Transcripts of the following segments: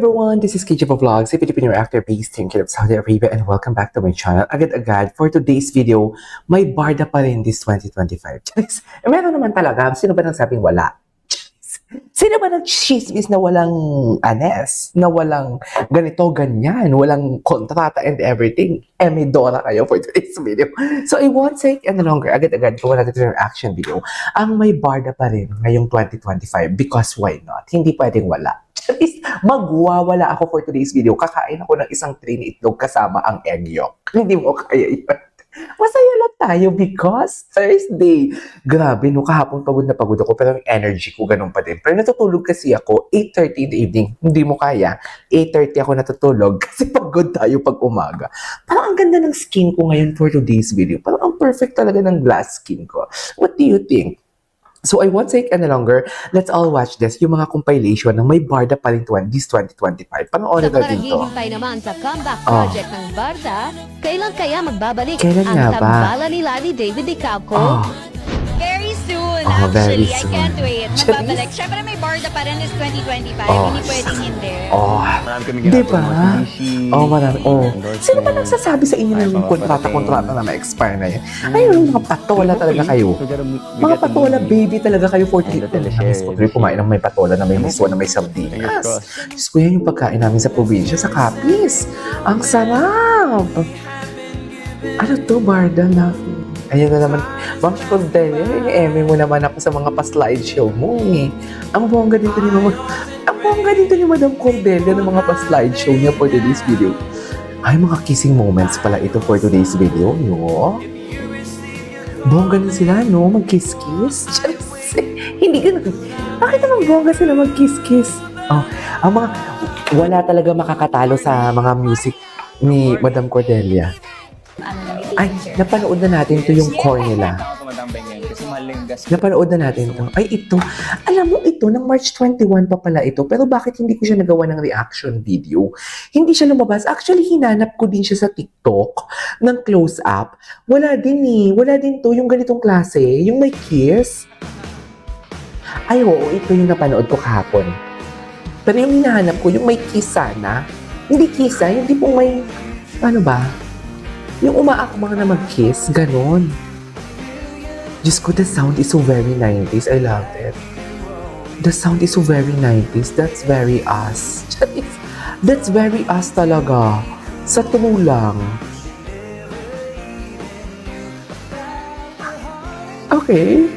everyone, this is KJ Vlogs, a Filipino actor based in Kiev, Saudi Arabia, and welcome back to my channel. Agad-agad, for today's video, may barda pa rin this 2025. Charis, meron naman talaga. Sino ba nang sabing wala? Sino ba nag-chismis na walang anes, na walang ganito, ganyan, walang kontrata and everything? May Dora kayo for today's video. So I won't take any longer. Agad-agad, kung wala natin yung reaction video, ang may barda pa rin ngayong 2025 because why not? Hindi pwedeng wala. Magwawala ako for today's video. Kakain ako ng isang tray na itlog kasama ang egg yolk. Hindi mo kaya yun. Masaya lang tayo because Thursday. Grabe, no, kahapon pagod na pagod ako pero yung energy ko ganun pa din. Pero natutulog kasi ako 8:30 in the evening. Hindi mo kaya. 8:30 ako natutulog kasi pagod tayo pag umaga. Parang ang ganda ng skin ko ngayon for today's video. Parang ang perfect talaga ng glass skin ko. What do you think? So I won't take any longer. Let's all watch this. Yung mga compilation ng may barda pa rin this 2025. Panoorin na dito. Sa mga naghihintay naman sa comeback project ng Barda, kailan kaya magbabalik Kailan ang nga ba? tambalan nila ni David Icauco? Very soon, very actually. soon. I can't wait. Magbabalik. Siyempre may Barda pa rin is 2025. Hindi pwedeng hindi. Marami kami Di ginagawa ba? mga DC, Marami. endorsement. Sino ba nagsasabi sa inyo ng kontrata na ma-expire na yan? Ayun, mga patola talaga kayo. Mga patola baby talaga kayo for And the teleseries. Pag kumain ng may patola na may miswa na may sardinas. Diyos ko, yan yung pagkain namin sa probinsya, sa Capiz. Ang sarap! Ano to, barda na? Ayan na naman. Ma'am Cordelia, i-eme mo naman ako sa mga pa-slideshow mo eh. Ang bongga dito ni Madam Cordelia ng mga pa-slideshow niya for today's video. Ay, mga kissing moments pala ito for today's video, no? Bongga na sila, no? Mag-kiss-kiss? Hindi ganun. Bakit naman bongga sila mag-kiss-kiss? Ang mga, wala talaga makakatalo sa mga music ni Madam Cordelia. Ay, napanood na natin to yung core nila. Napanood na natin to. Ay, ito. Alam mo, ito, ng March 21 pa pala ito. Pero bakit hindi ko siya nagawa ng reaction video? Hindi siya lumabas. Actually, hinanap ko din siya sa TikTok ng close-up. Wala din eh. Wala din to. Yung ganitong klase. Yung may kiss. Ay, oo. Ito yung napanood ko kahapon. Pero yung hinahanap ko, yung may kiss sana. Hindi kiss ha. Hindi pong may, ano ba? Yung umaakbang na mag-kiss, ganon. Diyos ko, the sound is so very 90s. I love it. The sound is so very 90s. That's very us. That's very us talaga. Sa true lang. Okay.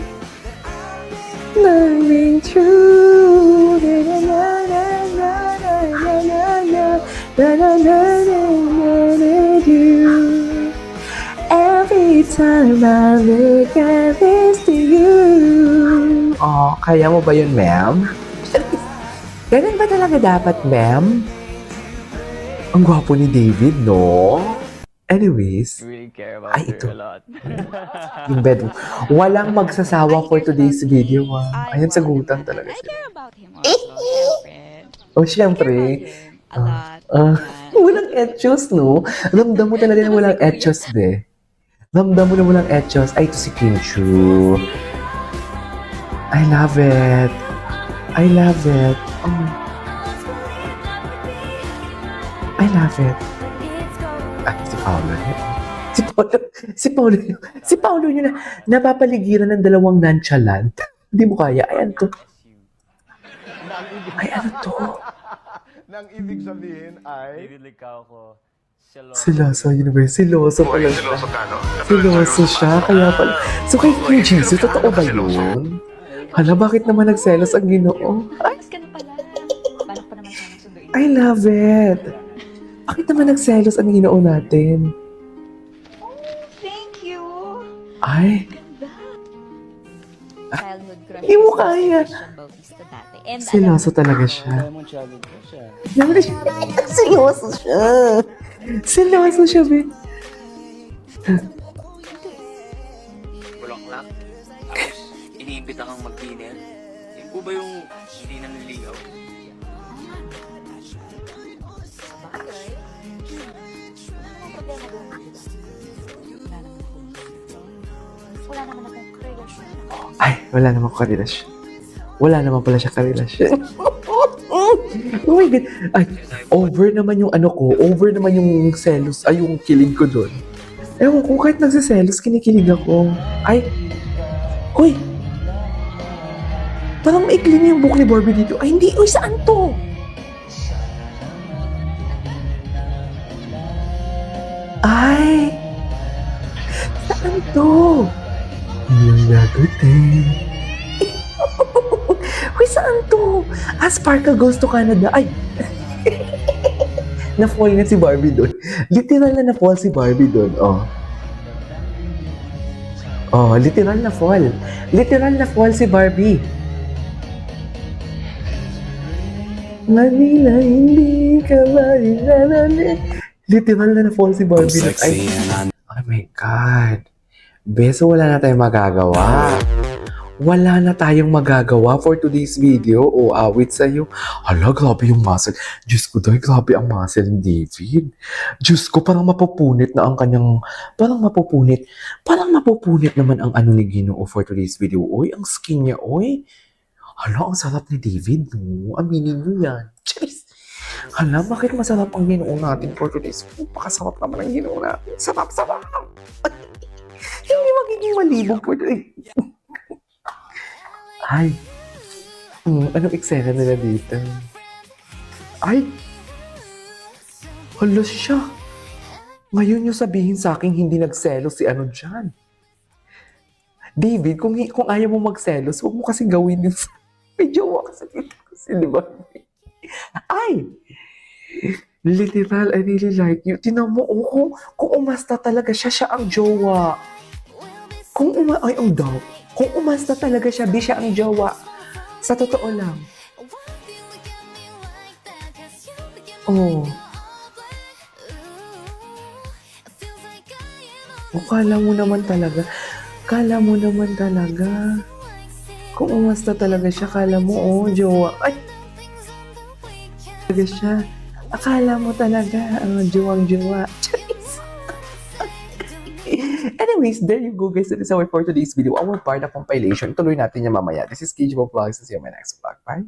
Loving true. Every time I look at this to you. Oh, kaya mo ba yun, ma'am? Ganun ba talaga dapat, ma'am? Ang gwapo ni David, no? Anyways, really care about ay, her ito. a lot. Yung bedroom. Walang magsasawa for today's video, Ayan, sagutan talaga I sila. care about him also, syempre. Oh, syempre. A lot. Walang etchos, no? Ramdam mo talaga na walang etchos, be. Ramdam mo na walang etchos. Ay, ito si Kim Chu. I love it. I love it. Oh. I love it. Ay, si Paolo. Si Paolo yun na napapaligiran ng dalawang nonchalant. Hindi mo kaya. Ay, ano to? Ay, ano to? Nang ibig sabihin ay... David Licauco, Siloso University. Siloso pala siya. Siloso siya. Kaya pala. So kay King Jesus, totoo ba yun? Hala, bakit naman nagselos ang Ginoo? Ay, Mas ka na pala. Balak pa naman siya ng sunduin. I love it. Bakit naman nagselos ang Ginoo natin? Thank you. Ay, Childhood crush. Hindi mo kaya. Christian Bautista dati. And siloso talaga siya. Diamond Challenge ko siya. Siloso siya. Siloso siya, be. Bulaklak. Iniimbita kang mag-dinner. Yan po ba yung hindi na niligaw? wala naman akong relasyon. Ay, wala namang karelasyon. Wala naman pala siya karelasyon. Oh my God. Ay, over naman yung ano ko. Over naman yung selos. Ay, yung kilig ko doon. Ewan ko, kahit nagsiselos, kinikilig ako. Ay, hoy. Parang maikli na yung buhok ni Barbie dito. Ay, hindi. Uy, saan to? Ay! Saan to? Yung lagutin. Uy, saan to? Ah, Sparkle Goes to Canada. Ay! Na-fall na si Barbie doon. Literal na na-fall si Barbie doon. Oh. Oh, literal na fall. Literal na fall si Barbie. Manila, hindi ka ba literal na na-fall si Barbie. Ay, oh my God. Beso, wala na tayong magagawa. Wala na tayong magagawa for today's video. O awit sa'yo. Hala, grabe yung muscle. Diyos ko, dahil grabe ang muscle ni David. Diyos ko, parang mapupunit na ang kanyang... Parang mapupunit naman ang ano ni Ginoo for today's video. Oy, ang skin niya, oy. Hala, ang sarap ni David, no? Aminin niyo yan. Cheers! Hala, bakit masarap ang Ginoo natin for today's video? Pakasarap naman ang Ginoo natin. Sarap! Hindi magiging malibog for today. Ay, anong eksena nila dito? Ay, hala siya. Ngayon yung sabihin sa akin hindi nagselos si ano dyan. David, kung ayaw mo magselos, huwag mo kasi gawin yun. May jowa kasi dito kasi, di ba? Ay! Literal, I really like you. Tinan mo, kung umasta talaga siya ang jowa. Kung umasta talaga siya, siya ang jowa. Sa totoo lang. Oh. Kala mo naman talaga. Kung umasta talaga siya, kala mo, jowa. Ay! Talaga siya. Akala mo talaga, jowang-jowa. Anyways, there you go guys. That is our for today's video. Our part of compilation. Tuloy natin yan mamaya. This is KJ Vlogs. See you in my next vlog. Bye!